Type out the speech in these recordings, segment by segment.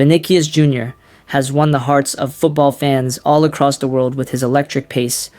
Vinicius Jr. has won the hearts of football fans all across the world with his electric pace,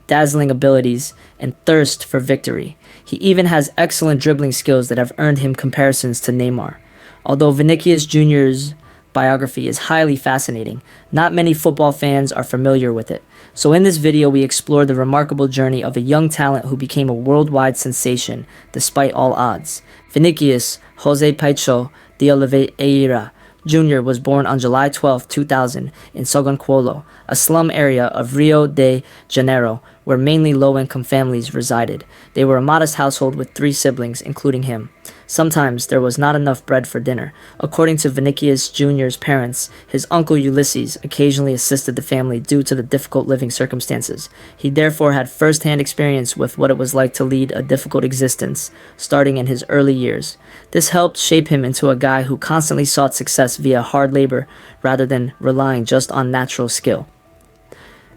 dazzling abilities, and thirst for victory. He even has excellent dribbling skills that have earned him comparisons to Neymar. Although Vinicius Jr.'s biography is highly fascinating, not many football fans are familiar with it. So in this video, we explore the remarkable journey of a young talent who became a worldwide sensation despite all odds. Vinicius Jose Paicho de Oliveira Jr. was born on July 12, 2000 in Sogonquolo, a slum area of Rio de Janeiro, where mainly low-income families resided. They were a modest household with 3 siblings, including him. Sometimes there was not enough bread for dinner. According to Vinicius Jr.'s parents, his uncle Ulysses occasionally assisted the family due to the difficult living circumstances. He therefore had first-hand experience with what it was like to lead a difficult existence, starting in his early years. This helped shape him into a guy who constantly sought success via hard labor rather than relying just on natural skill.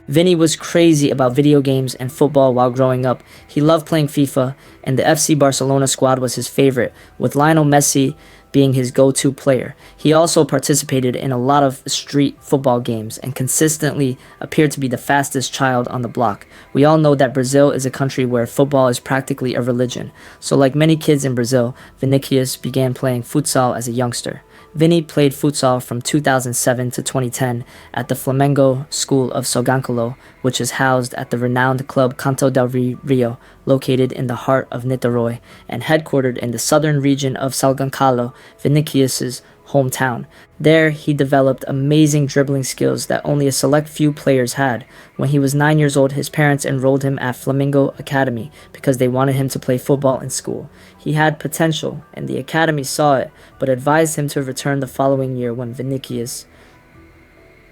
Vinny was crazy about video games and football while growing up. He loved playing FIFA, and the FC Barcelona squad was his favorite, with Lionel Messi being his go-to player. He also participated in a lot of street football games and consistently appeared to be the fastest child on the block. We all know that Brazil is a country where football is practically a religion. So like many kids in Brazil, Vinicius began playing futsal as a youngster. Vinny played futsal from 2007 to 2010 at the Flamingo School of Sogancalo, which is housed at the renowned club Canto del Rio, located in the heart of Niterói and headquartered in the southern region of Sogancalo, Vinicius's hometown. There, he developed amazing dribbling skills that only a select few players had. When he was 9 years old, his parents enrolled him at Flamingo Academy because they wanted him to play football in school. He had potential, and the academy saw it, but advised him to return the following year when Vinicius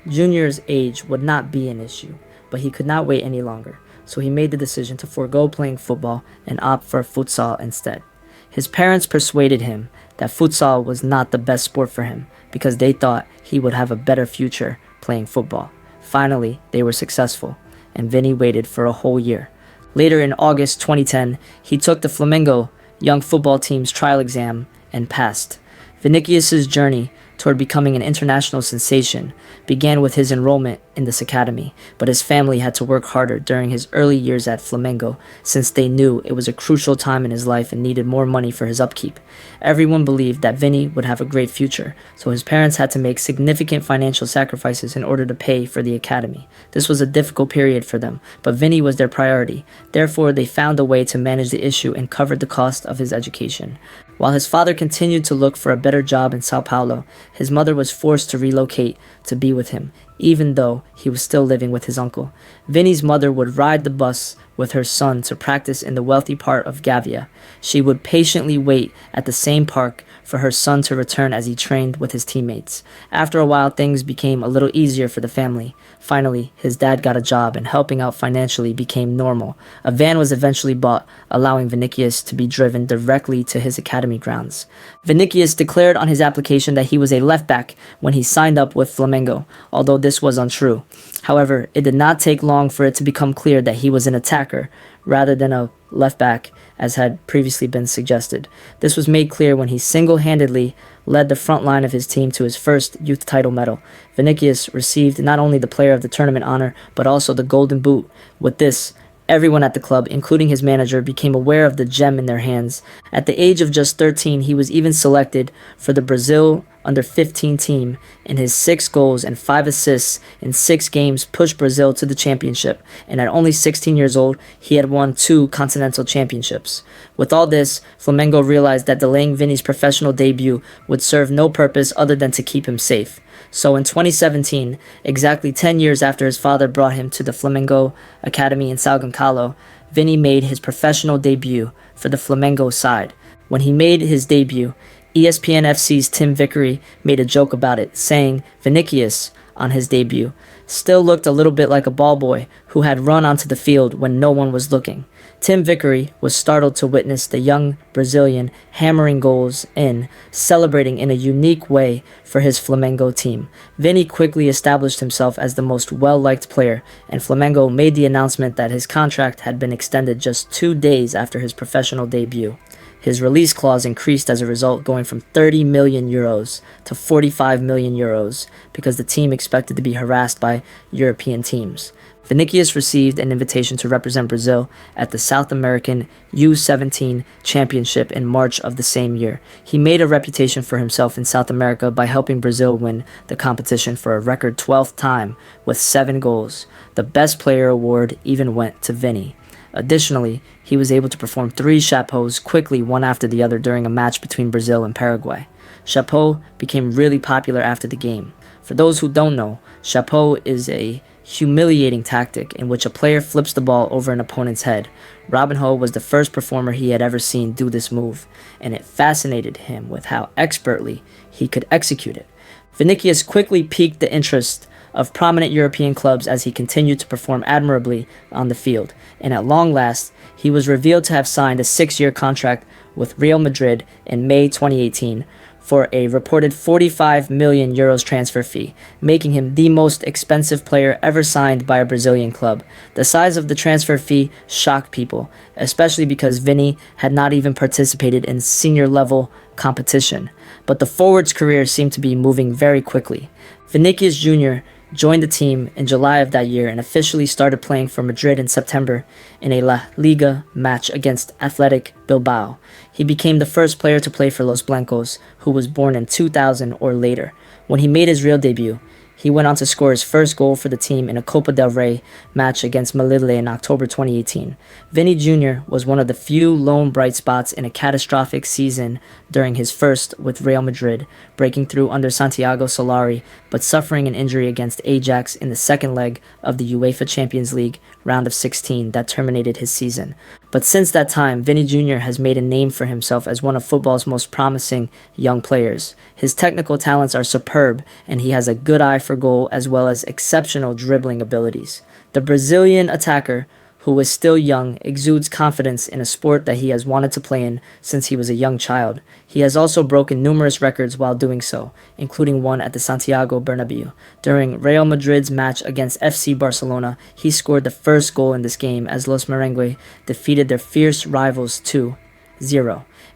Jr.'s age would not be an issue, but he could not wait any longer, so he made the decision to forego playing football and opt for futsal instead. His parents persuaded him that futsal was not the best sport for him because they thought he would have a better future playing football. Finally, they were successful, and Vinny waited for a whole year. Later in August 2010, he took the Flamingo young football team's trial exam and passed. Vinicius's journey toward becoming an international sensation began with his enrollment in this academy, but his family had to work harder during his early years at Flamingo since they knew it was a crucial time in his life and needed more money for his upkeep. Everyone believed that Vinny would have a great future, so his parents had to make significant financial sacrifices in order to pay for the academy. This was a difficult period for them, but Vinny was their priority. Therefore, they found a way to manage the issue and covered the cost of his education. While his father continued to look for a better job in Sao Paulo, his mother was forced to relocate to be with him, even though he was still living with his uncle. Vinny's mother would ride the bus with her son to practice in the wealthy part of Gavia. She would patiently wait at the same park for her son to return as he trained with his teammates. After a while, things became a little easier for the family. Finally, his dad got a job and helping out financially became normal. A van was eventually bought, allowing Vinicius to be driven directly to his academy grounds. Vinicius declared on his application that he was a left back when he signed up with Flamengo, although this was untrue. However, it did not take long for it to become clear that he was an attacker rather than a left back, as had previously been suggested. This was made clear when he single-handedly led the front line of his team to his first youth title medal. Vinicius received not only the Player of the Tournament honor, but also the Golden Boot. With this, everyone at the club, including his manager, became aware of the gem in their hands. At the age of just 13, he was even selected for the Brazil under-15 team, and his 6 goals and 5 assists in 6 games pushed Brazil to the championship, and at only 16 years old, he had won 2 continental championships. With all this, Flamengo realized that delaying Vinny's professional debut would serve no purpose other than to keep him safe. So in 2017, exactly 10 years after his father brought him to the Flamingo Academy in Sao Gonçalo, Vinny made his professional debut for the Flamengo side. When he made his debut, ESPN FC's Tim Vickery made a joke about it, saying Vinicius, on his debut, still looked a little bit like a ball boy who had run onto the field when no one was looking. Tim Vickery was startled to witness the young Brazilian hammering goals in, celebrating in a unique way for his Flamengo team. Vinny quickly established himself as the most well-liked player, and Flamengo made the announcement that his contract had been extended just 2 days after his professional debut. His release clause increased as a result, going from 30 million euros to 45 million euros because the team expected to be harassed by European teams. Vinicius received an invitation to represent Brazil at the South American U17 Championship in March of the same year. He made a reputation for himself in South America by helping Brazil win the competition for a record 12th time with 7 goals. The Best Player award even went to Vini. Additionally, he was able to perform 3 chapeaux quickly one after the other during a match between Brazil and Paraguay. Chapeau became really popular after the game. For those who don't know, chapeau is a humiliating tactic in which a player flips the ball over an opponent's head. Robinho was the first performer he had ever seen do this move, and it fascinated him with how expertly he could execute it. Vinicius quickly piqued the interest of prominent European clubs as he continued to perform admirably on the field, and at long last, he was revealed to have signed a 6-year contract with Real Madrid in May 2018 for a reported 45 million euros transfer fee, making him the most expensive player ever signed by a Brazilian club. The size of the transfer fee shocked people, especially because Vini had not even participated in senior level competition. But the forward's career seemed to be moving very quickly. Vinicius Jr. joined the team in July of that year and officially started playing for Madrid in September in a La Liga match against Athletic Bilbao. He became the first player to play for Los Blancos, who was born in 2000 or later. When he made his real debut, he went on to score his first goal for the team in a Copa del Rey match against Melilla in October 2018. Vini Jr. was one of the few lone bright spots in a catastrophic season during his first with Real Madrid, breaking through under Santiago Solari, but suffering an injury against Ajax in the second leg of the UEFA Champions League round of 16 that terminated his season. But since that time, Vini Jr. has made a name for himself as one of football's most promising young players. His technical talents are superb, and he has a good eye for goal as well as exceptional dribbling abilities. The Brazilian attacker, who is still young, exudes confidence in a sport that he has wanted to play in since he was a young child. He has also broken numerous records while doing so, including one at the Santiago Bernabeu. During Real Madrid's match against FC Barcelona, he scored the first goal in this game as Los Merengue defeated their fierce rivals 2-0.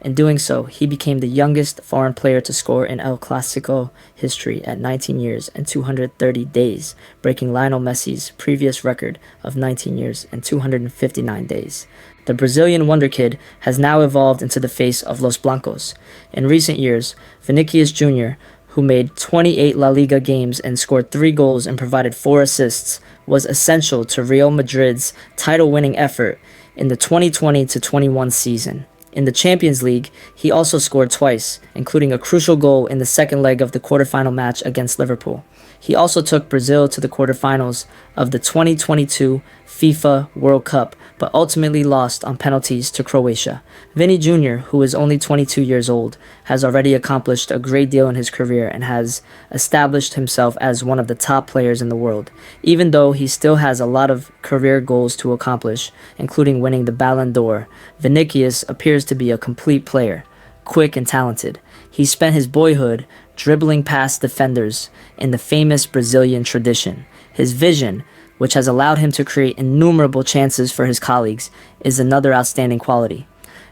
In doing so, he became the youngest foreign player to score in El Clasico history at 19 years and 230 days, breaking Lionel Messi's previous record of 19 years and 259 days. The Brazilian wonder kid has now evolved into the face of Los Blancos. In recent years, Vinicius Jr., who made 28 La Liga games and scored 3 goals and provided 4 assists, was essential to Real Madrid's title-winning effort in the 2020-21 season. In the Champions League, he also scored twice, including a crucial goal in the second leg of the quarterfinal match against Liverpool. He also took Brazil to the quarterfinals of the 2022 FIFA World Cup, but ultimately lost on penalties to Croatia. Vini Jr., who is only 22 years old, has already accomplished a great deal in his career and has established himself as one of the top players in the world. Even though he still has a lot of career goals to accomplish, including winning the Ballon d'Or, Vinicius appears to be a complete player, quick and talented. He spent his boyhood dribbling past defenders in the famous Brazilian tradition. His vision, which has allowed him to create innumerable chances for his colleagues, is another outstanding quality.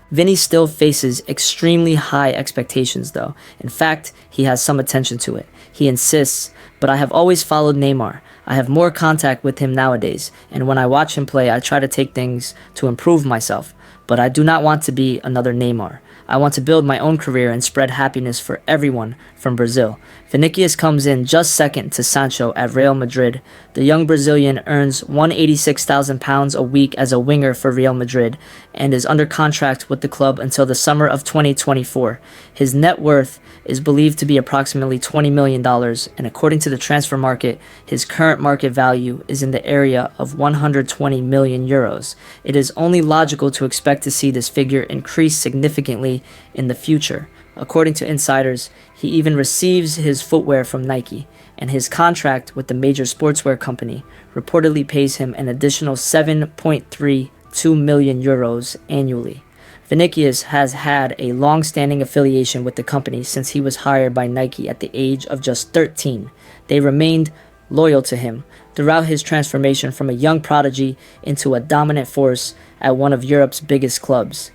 Vini still faces extremely high expectations though. In fact, he has some attention to it. He insists, "But I have always followed Neymar. I have more contact with him nowadays, and when I watch him play, I try to take things to improve myself. But I do not want to be another Neymar. I want to build my own career and spread happiness for everyone from Brazil." Vinicius comes in just second to Sancho at Real Madrid. The young Brazilian earns £186,000 a week as a winger for Real Madrid and is under contract with the club until the summer of 2024. His net worth is believed to be approximately $20 million, and according to the transfer market, his current market value is in the area of 120 million euros. It is only logical to expect to see this figure increase significantly in the future. According to insiders, he even receives his footwear from Nike, and his contract with the major sportswear company reportedly pays him an additional 7.32 million euros annually. Vinicius has had a long-standing affiliation with the company since he was hired by Nike at the age of just 13. They remained loyal to him throughout his transformation from a young prodigy into a dominant force at one of Europe's biggest clubs.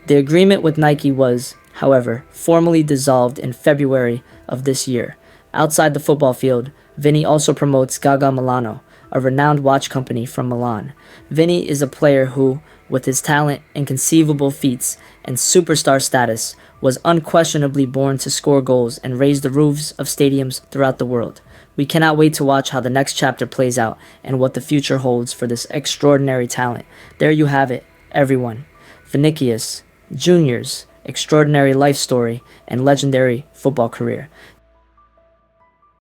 The agreement with Nike was, however, formally dissolved in February of this year. Outside the football field, Vinny also promotes Gaga Milano, a renowned watch company from Milan. Vinny is a player who, with his talent, inconceivable feats, and superstar status, was unquestionably born to score goals and raise the roofs of stadiums throughout the world. We cannot wait to watch how the next chapter plays out and what the future holds for this extraordinary talent. There you have it, everyone. Vinicius Junior's extraordinary life story and legendary football career.